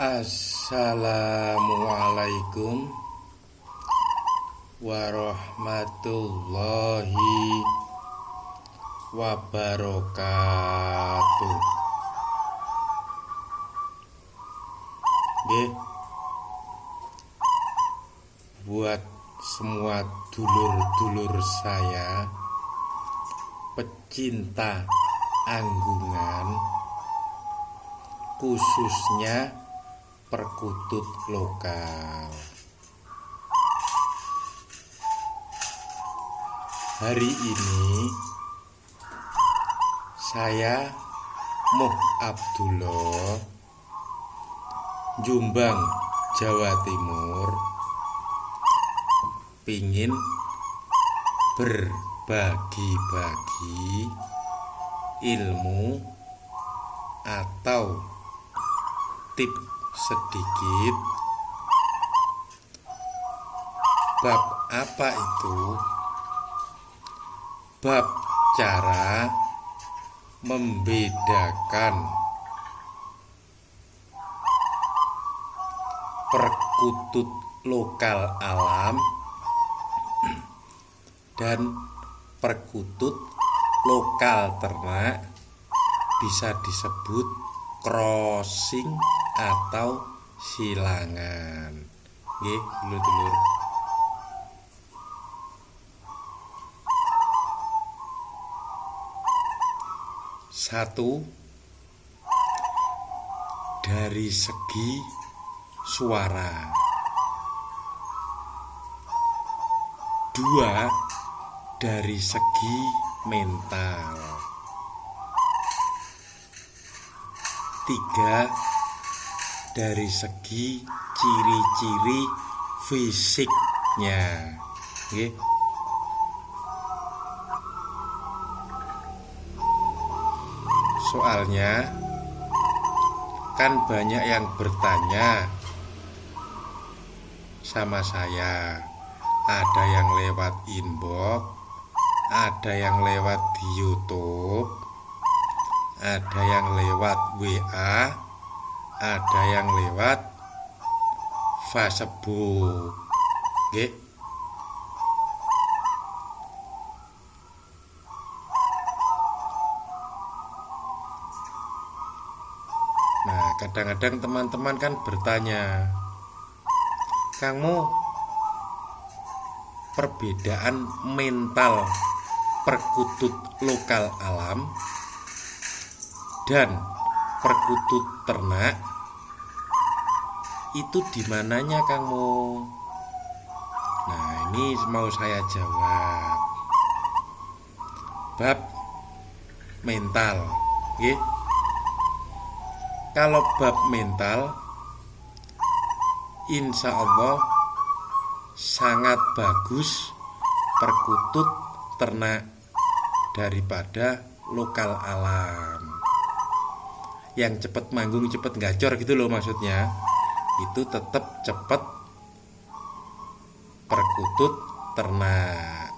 Assalamualaikum warahmatullahi wabarakatuh. Nggih, buat semua dulur-dulur saya pecinta anggungan, khususnya perkutut lokal. Hari ini saya Muh Abdullah, Jombang, Jawa Timur, pingin berbagi-bagi ilmu atau tips sedikit bab apa itu? Bab cara membedakan perkutut lokal alam dan perkutut lokal ternak, bisa disebut crossing atau silangan. Nggih, dulur-dulur. Satu, dari segi suara. Dua, dari segi mental. Tiga, dari segi ciri-ciri fisiknya. Oke. Soalnya kan banyak yang bertanya sama saya. Ada yang lewat inbox, ada yang lewat di YouTube, ada yang lewat WA, ada yang lewat Facebook. Oke. Nah, kadang-kadang teman-teman kan bertanya, "Kangmu, perbedaan mental perkutut lokal alam dan perkutut ternak itu di mananya, Kangmu?" Nah, ini mau saya jawab. Bab mental, nggih. Kalau bab mental, insya Allah sangat bagus perkutut ternak daripada lokal alam. Yang cepet manggung, cepet gacor gitu loh maksudnya. Itu tetap cepet perkutut ternak.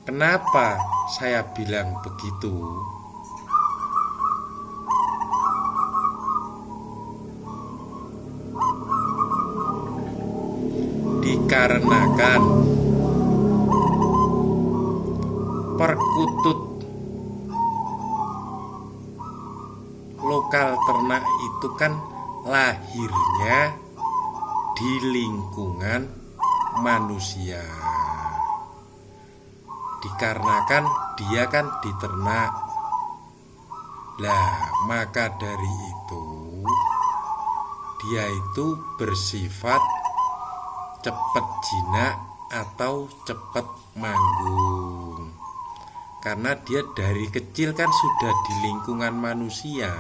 Kenapa saya bilang begitu? Dikarenakan perkutut lokal ternak itu kan lahirnya di lingkungan manusia. Dikarenakan dia kan diternak. Lah, maka dari itu dia itu bersifat cepet jinak atau cepet manggung. Karena dia dari kecil kan sudah di lingkungan manusia.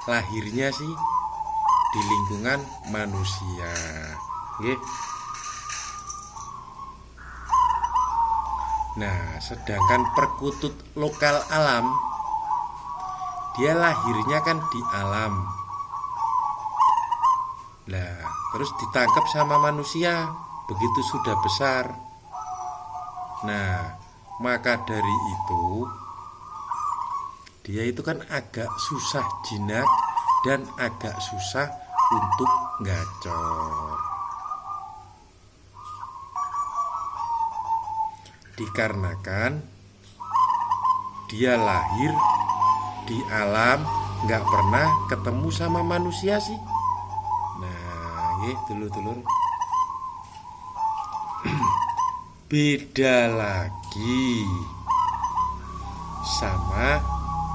Lahirnya sih di lingkungan manusia. Oke. Nah, sedangkan perkutut lokal alam, dia lahirnya kan di alam. Lah, terus ditangkap sama manusia begitu sudah besar. Nah, maka dari itu dia itu kan agak susah jinak dan agak susah untuk gacor. Dikarenakan dia lahir di alam, nggak pernah ketemu sama manusia sih. Nah, dulur-dulur. Beda lagi sama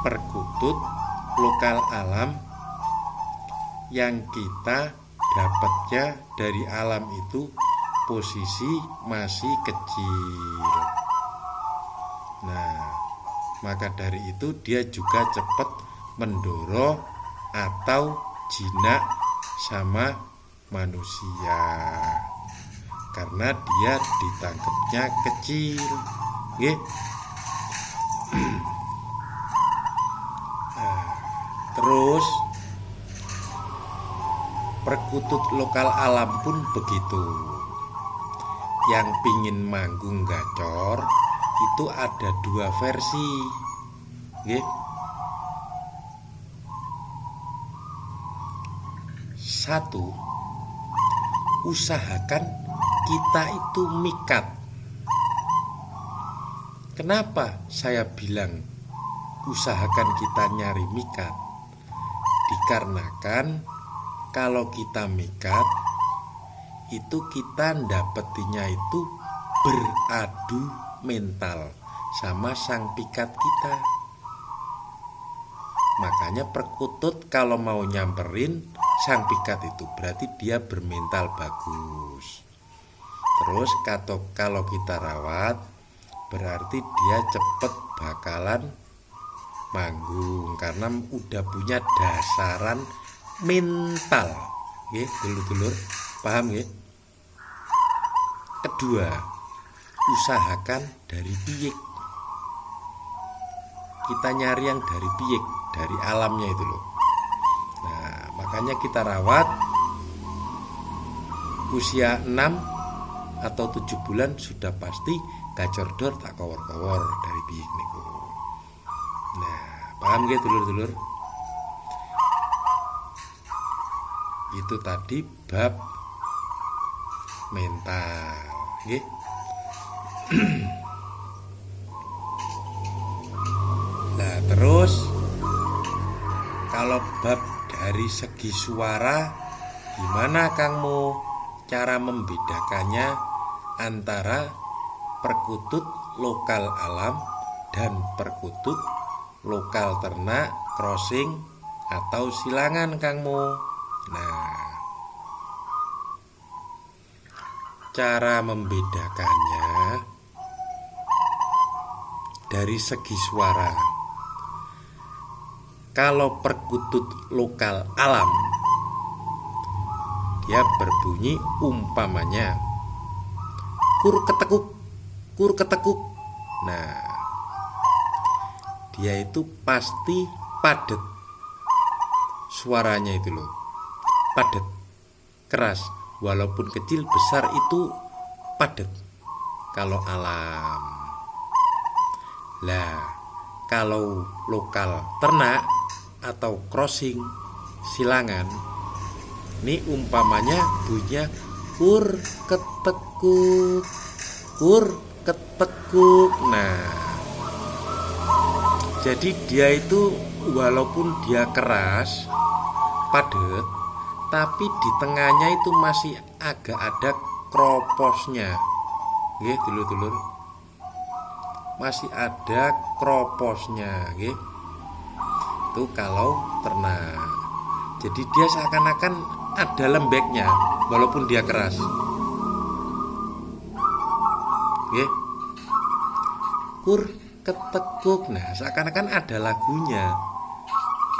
perkutut lokal alam yang kita dapatnya dari alam itu posisi masih kecil. Nah, maka dari itu dia juga cepat mendorong atau jinak sama manusia karena dia ditangkapnya kecil. Terus perkutut lokal alam pun begitu. Yang pingin manggung gacor itu ada dua versi. Satu, usahakan kita itu mikat. Kenapa saya bilang usahakan kita nyari mikat? Dikarenakan kalau kita mikat itu kita dapetinya itu beradu mental sama sang pikat kita. Makanya perkutut kalau mau nyamperin sang pikat itu berarti dia bermental bagus. Terus kalau kita rawat berarti dia cepet bakalan manggung karena udah punya dasaran mental. Dulur-dulur paham ya? Kedua, usahakan dari piyik. Kita nyari yang dari piyik, dari alamnya itu loh. Nah, makanya kita rawat usia 6 atau 7 bulan sudah pasti gacor dor tak kawor-kawor dari piyik niku. Nah, paham gak dulur-dulur? Itu tadi bab mental, nggih. Nah, terus kalau bab dari segi suara gimana Kangmo cara membedakannya antara perkutut lokal alam dan perkutut lokal ternak, crossing atau silangan Kangmo? Nah, cara membedakannya dari segi suara. Kalau perkutut lokal alam dia berbunyi umpamanya kur ketekuk, kur ketekuk. Nah, dia itu pasti padat suaranya itu loh, padat, keras. Walaupun kecil besar itu padat kalau alam. Lah, kalau lokal ternak atau crossing silangan, ini umpamanya bunyinya kur ketekuk, kur ketekuk. Nah, jadi dia itu walaupun dia keras, padat, tapi di tengahnya itu masih agak ada kroposnya. Nggih, dulur-dulur. Masih ada kroposnya, nggih. Itu kalau ternak. Jadi dia seakan-akan ada lembeknya walaupun dia keras. Nggih. Kur ketekuk. Nah, seakan-akan ada lagunya.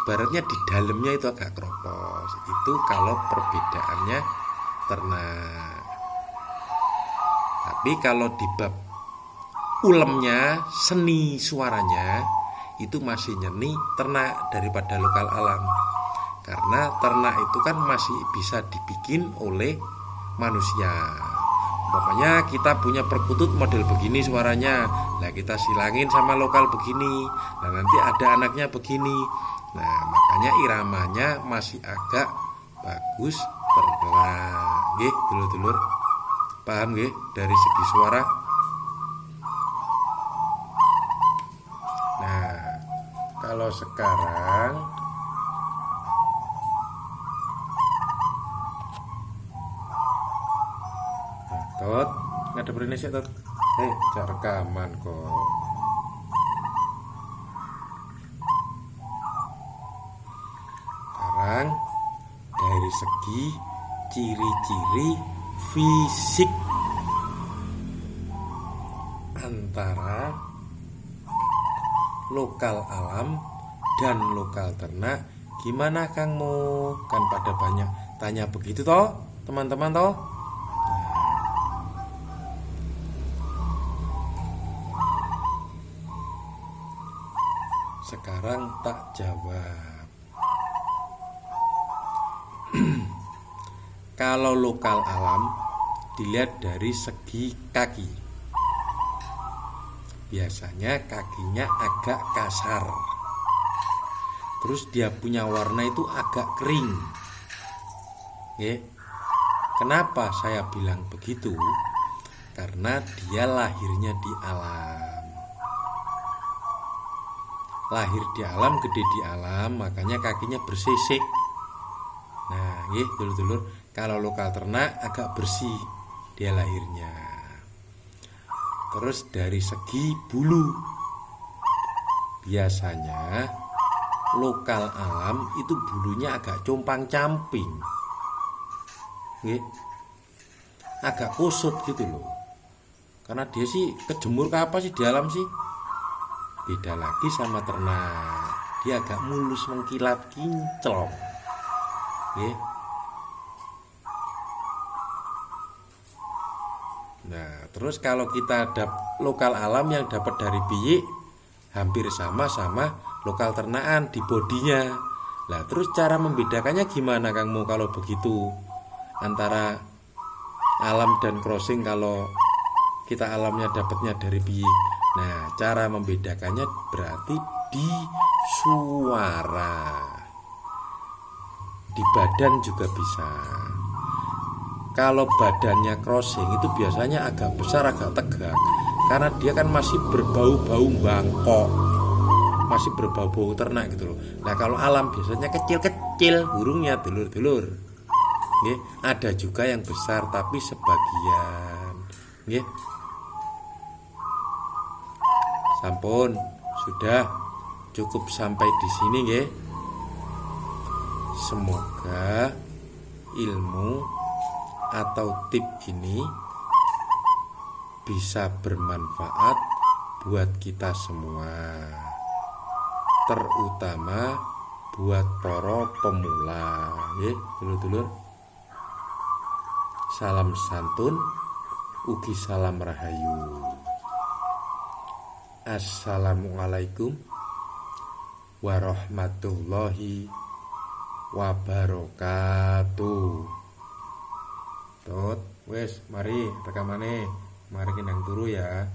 Baratnya di dalamnya itu agak kropos. Itu kalau perbedaannya ternak. Tapi kalau di bab ulemnya, seni suaranya itu masih nyeni ternak daripada lokal alam. Karena ternak itu kan masih bisa dibikin oleh manusia. Pokoknya kita punya perkutut model begini suaranya. Nah kita silangin sama lokal begini. Nah nanti ada anaknya begini. Nah makanya iramanya masih agak bagus terbelah. Nggih, dulur-dulur. Paham nggih dari segi suara? Nah, kalau sekarang Tot, ngadep rene sik, Tot. Jak rekaman kok. Sekarang dari segi ciri-ciri fisik antara lokal alam dan lokal ternak gimana Kang Mo? Kan pada banyak tanya begitu toh, teman-teman toh? Sekarang tak jawab. Kalau lokal alam dilihat dari segi kaki. Biasanya kakinya agak kasar. Terus dia punya warna itu agak kering. Kenapa saya bilang begitu? Karena dia lahirnya di alam. Lahir di alam, gede di alam, makanya kakinya bersisik. Nah, dulur-dulur, kalau lokal ternak agak bersih dia lahirnya. Terus dari segi bulu, biasanya lokal alam itu bulunya agak compang-camping, agak kusut gitu loh. Karena dia sih kejemur ke apa sih di alam sih. Beda lagi sama ternak, dia agak mulus mengkilat kinclong. Nah, terus kalau kita ada lokal alam yang dapat dari biyik, hampir sama lokal ternakan di bodinya. Lah, terus cara membedakannya gimana Kang Mo kalau begitu? Antara alam dan crossing kalau kita alamnya dapatnya dari biyik. Nah, cara membedakannya berarti di suara. Di badan juga bisa. Kalau badannya crossing itu biasanya agak besar, agak tegak. Karena dia kan masih berbau-bau bangkok, masih berbau-bau ternak gitu loh. Nah, kalau alam biasanya kecil-kecil burungnya, dulur-dulur. Ada juga yang besar tapi sebagian. Sampun, sudah cukup sampai di sini nggih. Semoga ilmu atau tip ini bisa bermanfaat buat kita semua, terutama buat para pemula, dulur-dulur. Salam santun, ugi salam rahayu. Assalamualaikum warahmatullahi wabarakatuh. Tot, wes, mari rekamane, mari kendang turu ya.